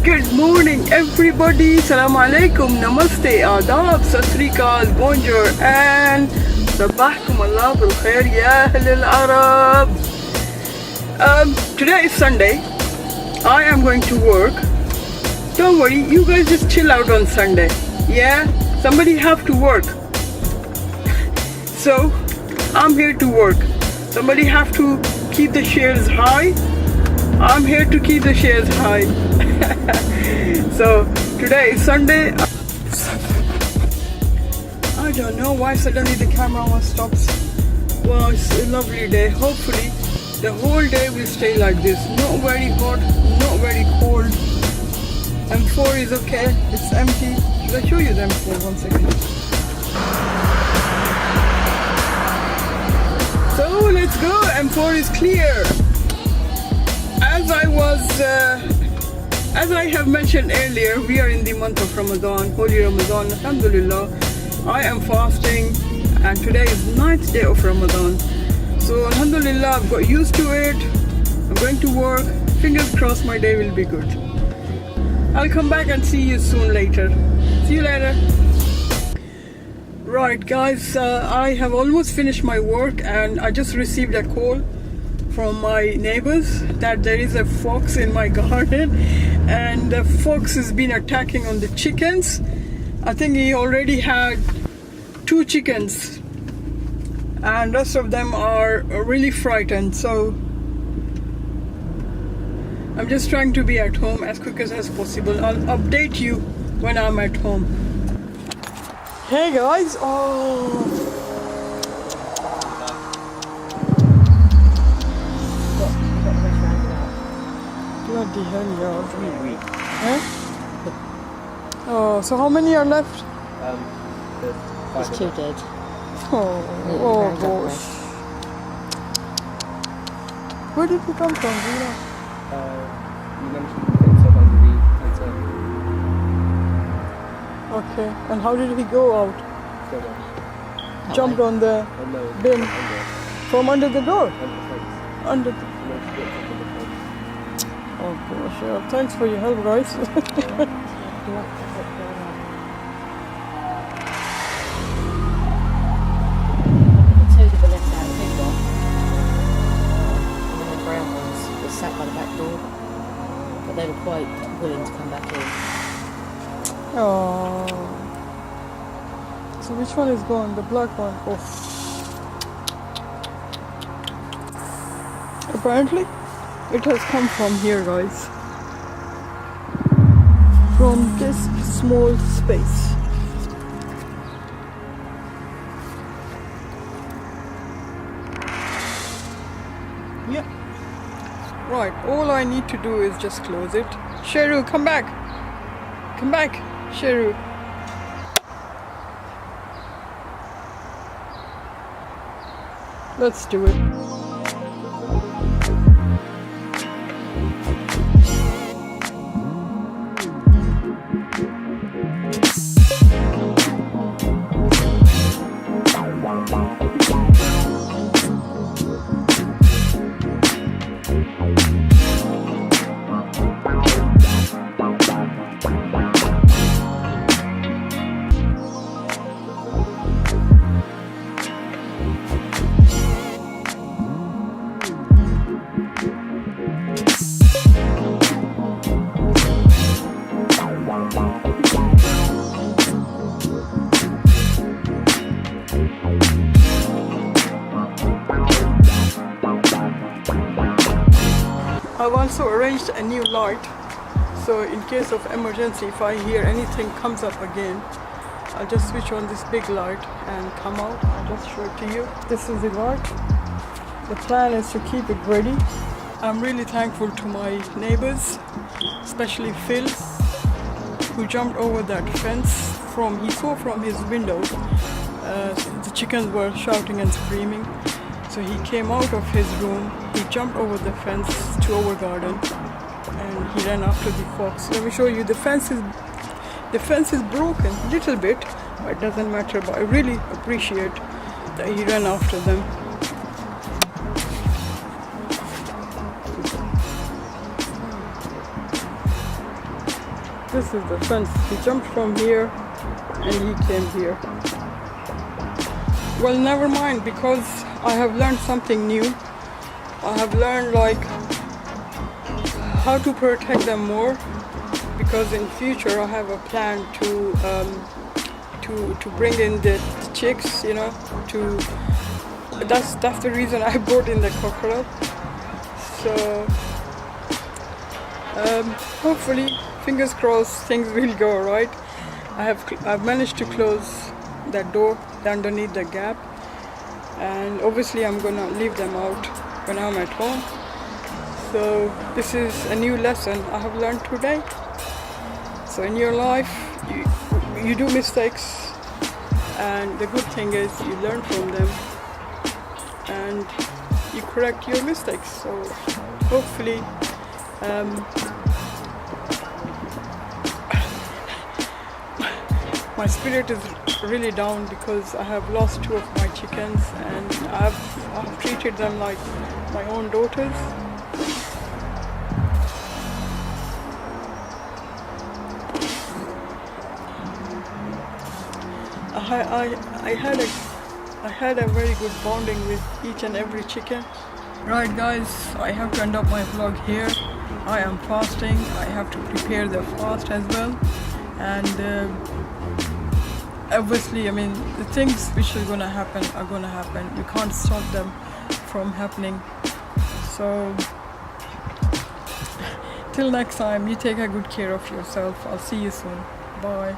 Good morning everybody, Assalamu alaikum, Namaste, Adab, Sat Sri Akal, Bonjour and Sabahkum Allah bil Khair Ya Ahl al Arab. Today is Sunday. I am going to work. Don't worry, you guys just chill out on Sunday. Yeah, somebody have to work. So I'm here to work. Somebody have to keep the shares high. I'm here to keep the shares high. So today is Sunday. I don't know why suddenly the camera stops. Well, it's a lovely day. Hopefully the whole day will stay like this. Not very hot, not very cold. M4 is okay. It's empty. Should I show you the M4? 1 second. So let's go. M4 is clear. As I have mentioned earlier, we are in the month of Ramadan, Holy Ramadan, Alhamdulillah. I am fasting and today is 9th day of Ramadan. So Alhamdulillah, I've got used to it. I'm going to work. Fingers crossed my day will be good. I'll come back and see you soon later. See you later. Right guys, I have almost finished my work and I just received a call from my neighbors that there is a fox in my garden and the fox has been attacking on the chickens. I think he already had 2 chickens and rest of them are really frightened. So I'm just trying to be at home as quick as possible. I'll update you when I'm at home. Hey guys, bloody hell, yeah. Huh? Oh, so how many are left? There's 2 dead. Oh gosh. Where did you come from, Zira? You mentioned cancer, hungry, cancer. Okay, and how did he go out? So much. Jumped on the bin from under the door? Under the... Oh gosh, yeah. Thanks for your help, guys. Sat by the back door, but they were quite willing to come back in. Oh. So which one is gone? The black one? Oh. Apparently, it has come from here, guys. From this small space. Yeah. Right, all I need to do is just close it. Sheru, come back. Come back, Sheru. Let's do it. I've also arranged a new light, so in case of emergency, if I hear anything comes up again, I'll just switch on this big light and come out. I'll just show it to you. This is the light. The plan is to keep it ready. I'm really thankful to my neighbors, especially Phil, who jumped over that fence. He saw from his window the chickens were shouting and screaming. So he came out of his room, he jumped over the fence to our garden and he ran after the fox. Let me show you, the fence is broken a little bit, but it doesn't matter, but I really appreciate that he ran after them. this is the fence. He jumped from here and he came here. Well, never mind, because I have learned something new. I have learned like how to protect them more, because in future I have a plan to bring in the chicks, you know, that's the reason I brought in the crocodile. So hopefully, fingers crossed, things will go right. I've managed to close that door underneath the gap, and obviously I'm gonna leave them out when I'm at home. So this is a new lesson I have learned today. So in your life, you do mistakes, and the good thing is you learn from them and you correct your mistakes. So hopefully my spirit is really down because I have lost 2 of my chickens, and I've treated them like my own daughters. I had a very good bonding with each and every chicken. Right guys, I have to end up my vlog here. I am fasting. I have to prepare the fast as well, and obviously, I mean, the things which are gonna happen are gonna happen. You can't stop them from happening. So till next time, you take a good care of yourself. I'll see you soon. Bye.